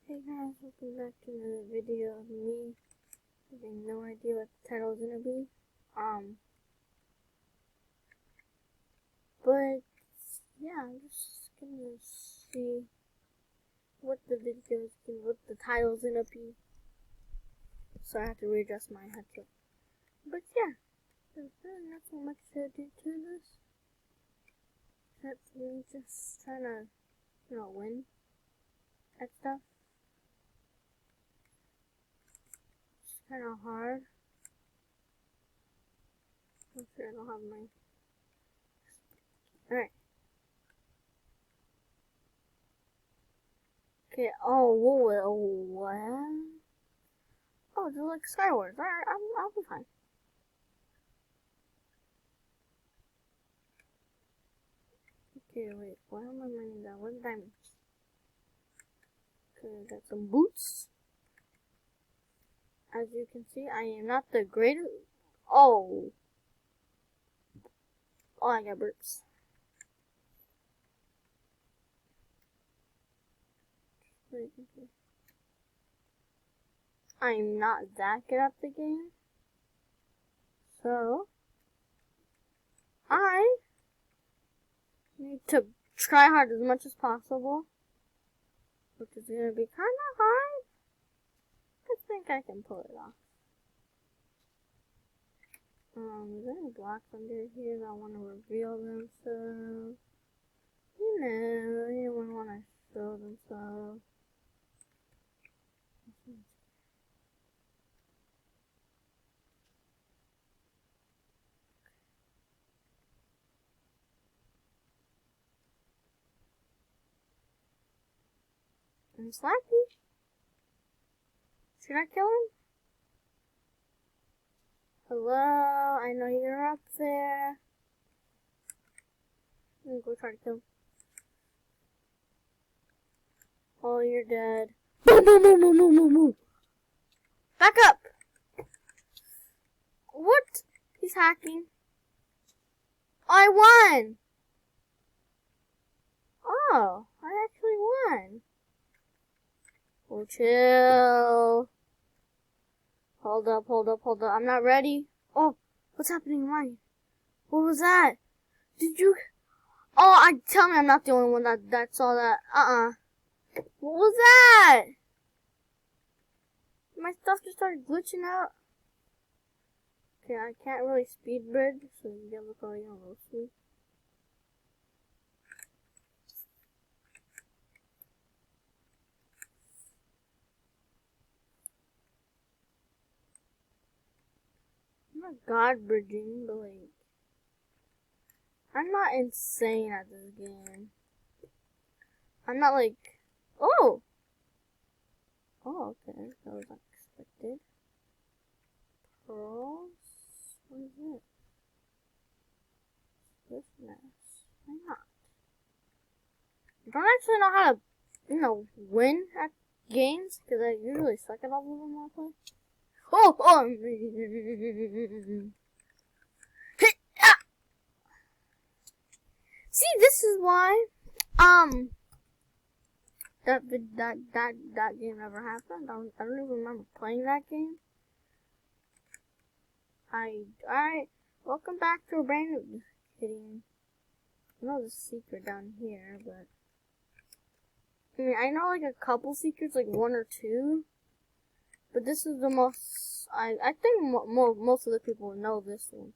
Hey guys, welcome back to another video of me having no idea what the title is gonna be. But yeah, I'm just gonna see what the video is, what the title is gonna be. So I have to readjust my headset. But yeah, there's really not so much to do to this. That's me just trying to, win at stuff. It's kind of hard. I'm sure I don't have my. Alright. Okay, oh, what? Oh, just like Skyward. Alright, I'll be fine. Okay, wait, why am I running down? What diamonds? Okay, I got some boots. As you can see, I am not the greatest. Oh, I got boots. Wait, okay. I'm not that good at the game. So, I need to try hard as much as possible. Which is going to be kind of hard. I think I can pull it off. Is there any blocks under here that I want to reveal themselves? Anyone want to show themselves? I'm Slappy. Should I kill him? Hello, I know you're up there. I'm gonna go try to kill him. Oh, you're dead. Boom, boom, boom, boom, boom, boom, boom. Back up! What? He's hacking. I won! Oh, I actually won. Oh, chill. Hold up. I'm not ready. Oh, what's happening? Why? What was that? Did you? Oh, tell me I'm not the only one that saw that. What was that? My stuff just started glitching out. Okay, I can't really speed bridge, so you guys are probably gonna roast me. I'm not god bridging, but like, I'm not insane at this game. I'm not like, oh, okay, that was unexpected. Pearls? What is it? Swiftness. Why not? I don't actually know how to, win at games, because I usually suck at all of them I play. Oh! See, this is why, that game never happened. I don't even remember playing that game. Alright, welcome back to a brand new, kidding. I know there's a secret down here, but, I know like a couple secrets, like one or two, but this is the most, I think most of the people know this one.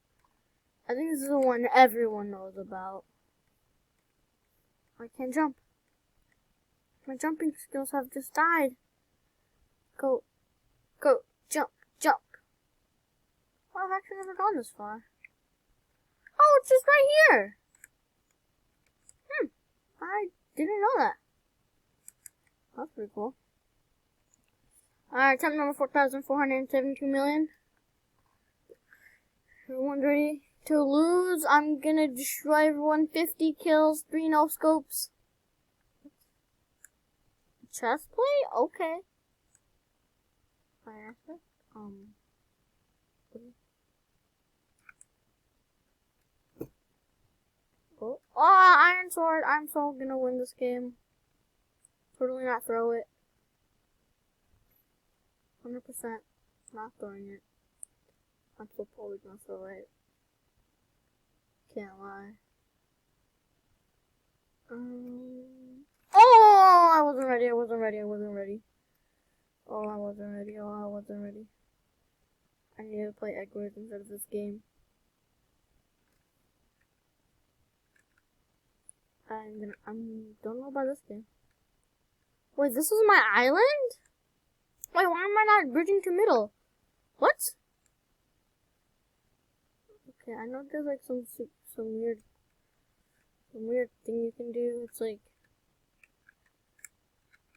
I think this is the one everyone knows about. I can't jump. My jumping skills have just died. Go, jump. Oh, I've actually never gone this far. Oh, it's just right here. I didn't know that. That's pretty cool. Alright, time number 4,472 million. Everyone's ready to lose. I'm gonna destroy everyone. 50 kills, 3 no scopes. Chest plate? Okay. Fire aspect? Oh, iron sword. I'm so gonna win this game. Totally not throw it. 100% not throwing it. I'm still probably gonna throw it. Can't lie. Oh, I wasn't ready. Oh, I wasn't ready. I need to play Edwards instead of this game. I don't know about this game. Wait, this is my island? Wait, why am I not bridging to middle? What? Okay, I know there's like some weird thing you can do. It's like,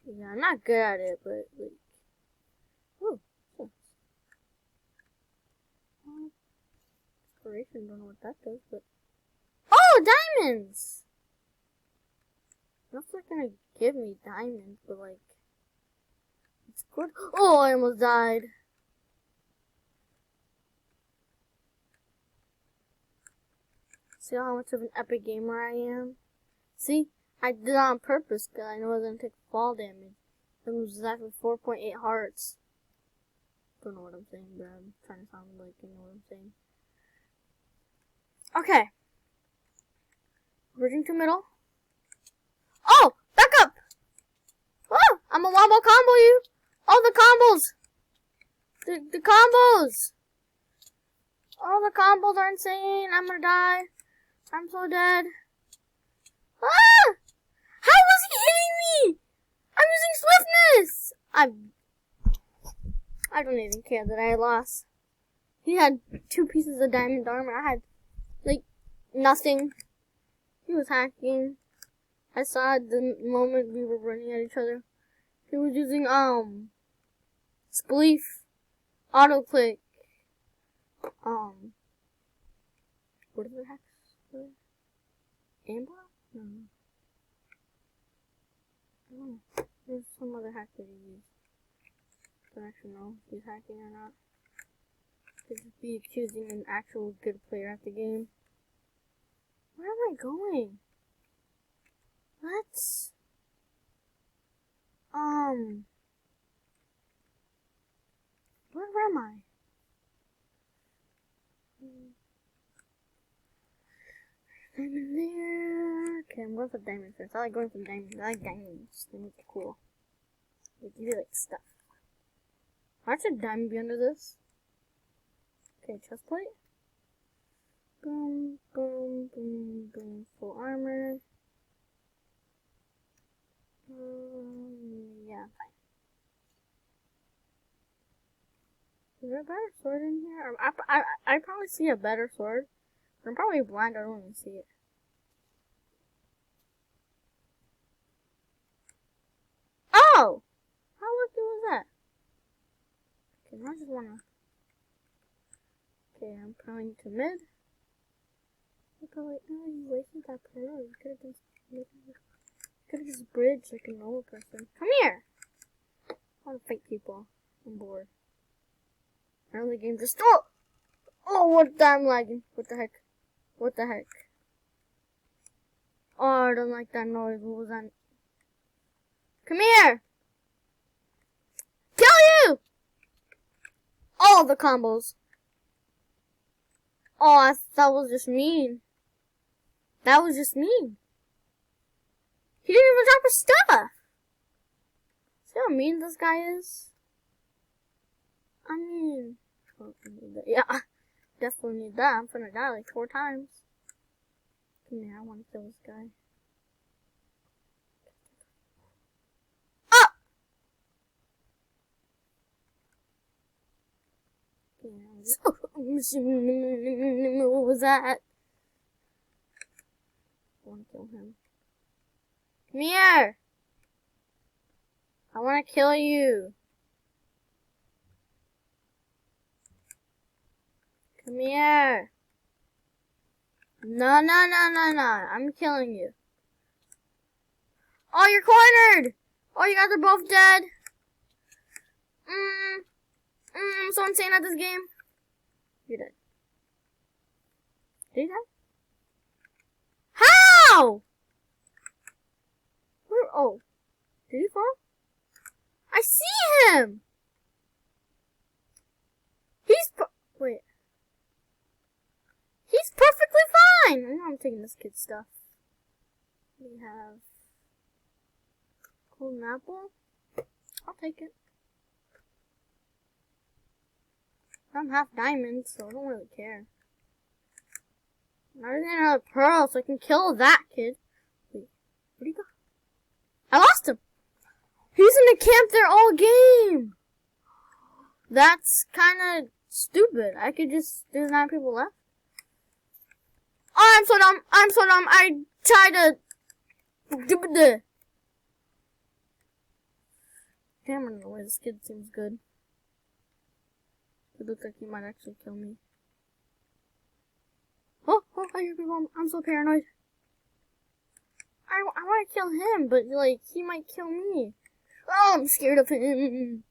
yeah, I'm not good at it, but like, oh, inspiration. Don't know what that does, but oh, diamonds. That's not gonna give me diamonds, but like, it's good. Oh, I almost died. See how much of an epic gamer I am? See? I did it on purpose because I know I was going to take fall damage. It was exactly 4.8 hearts. Don't know what I'm saying, but I'm trying to sound like you know what I'm saying. Okay. Bridging to middle. Oh! Back up! Oh! I'm a wombo combo you! Oh, the combos! The combos! Oh, the combos are insane. I'm gonna die. I'm so dead. Ah! How was he hitting me? I'm using swiftness! I don't even care that I lost. He had 2 pieces of diamond armor. I had, like, nothing. He was hacking. I saw it the moment we were running at each other. He was using, spleef, auto-click, what is the hack? Amber? No. I don't know. There's some other hack that he used. I don't actually know if he's hacking or not. Could just be accusing an actual good player at the game. Where am I going? What? Where am I? Diamond there. Okay, I'm going for diamonds first. I like going for diamonds. I like diamonds. They look cool. They give you like stuff. Why should diamond be under this? Okay, chest plate. Boom, boom, boom, boom. Full armor. Yeah, fine. Is there a better sword in here? I probably see a better sword. I'm probably blind, I don't even see it. Oh! How lucky was that? Okay, I just wanna... Okay, I'm going to mid. I probably... Oh, you wasted that pearl. You could've just bridged like a normal person. Come here! I wanna fight people. I'm bored. Early game just... Oh! Oh, what the... I'm lagging. What the heck? What the heck? Oh, I don't like that noise. What was that? Come here! Kill you! All the combos. Oh, that was just mean. That was just mean. He didn't even drop his stuff. See how mean this guy is? I mean... Yeah, definitely need that. I'm gonna die like 4 times. Come here, I want to kill this guy. Ah! What was that? I want to kill him. Come here! I want to kill you. Come here. No. I'm killing you. Oh, you're cornered! Oh, you guys are both dead. I'm so insane at this game. You're dead. Did he die? How? Where? Oh. Did he fall? I see him! this kid's stuff. We have golden apple. I'll take it. I'm half diamond, so I don't really care. I just need another pearl so I can kill that kid. Wait, where'd he go? I lost him! He's in the camp there all game! That's kinda stupid. I could just, there's 9 people left. Oh, I'm so dumb! I'm so dumb! I tried to... Damn, I don't know why this kid seems good. It looks like he might actually kill me. Oh, I hear people. I'm so paranoid. I want to kill him, but, like, he might kill me. Oh, I'm scared of him.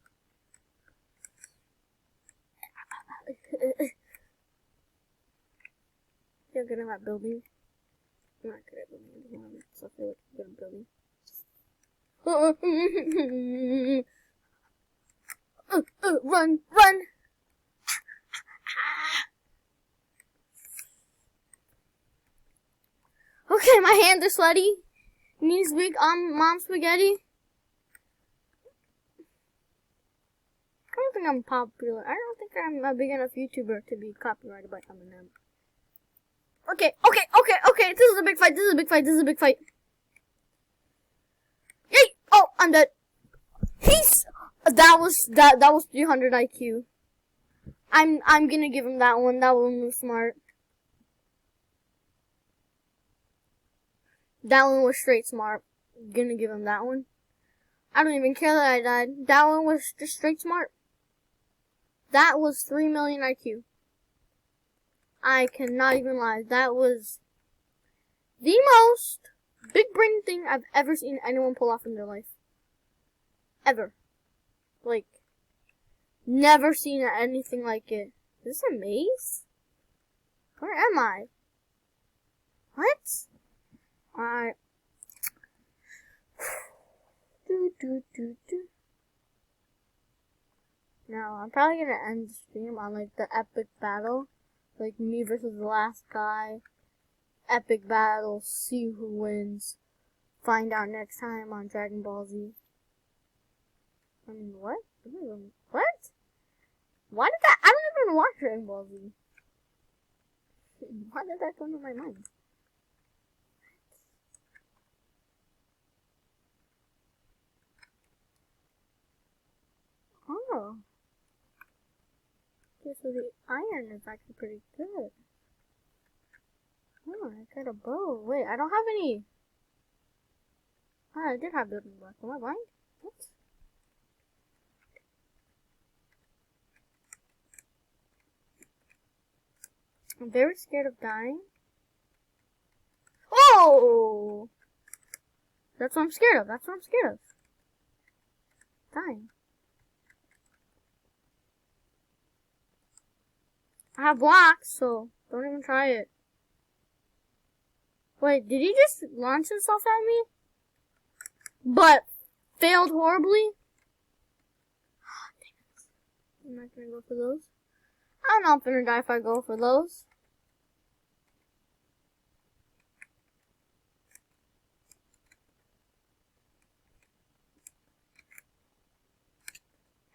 You're good at that building. I'm not good at building. So I feel like I'm good at building. Run, run! Okay, my hands are sweaty. Knees weak. Mom spaghetti. I don't think I'm popular. I don't think I'm a big enough YouTuber to be copyrighted by Eminem. Okay. This is a big fight. Yay! Oh, I'm dead. That was 300 IQ. I'm gonna give him that one. That one was smart. That one was straight smart. Gonna give him that one. I don't even care that I died. That one was just straight smart. That was 3 million IQ. I cannot even lie. That was the most big brain thing I've ever seen anyone pull off in their life. Ever. Like, never seen anything like it. Is this a maze? Where am I? What? Alright. Now, I'm probably gonna end the stream on, like, the epic battle. Like, me versus the last guy. Epic battle. See who wins. Find out next time on Dragon Ball Z. I mean, what? What? Why did that? I don't even watch Dragon Ball Z. Why did that go into my mind? Oh. Okay, so the iron is actually pretty good. Oh, I got a bow. Wait, I don't have any. Oh, I did have building blocks. Am I blind? What? I'm very scared of dying. Oh! That's what I'm scared of. Dying. I have blocks, so don't even try it. Wait, did he just launch himself at me? But failed horribly? I'm not gonna go for those. I'm not gonna die if I go for those.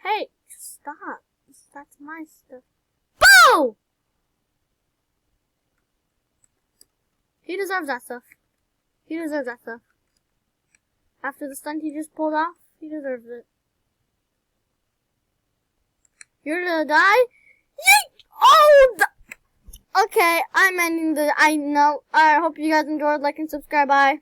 Hey, stop. That's my stuff. Boo! He deserves that stuff. After the stunt he just pulled off, he deserves it. You're gonna die? Yeet! Oh! Okay, I'm ending the... I know. I hope you guys enjoyed. Like and subscribe. Bye.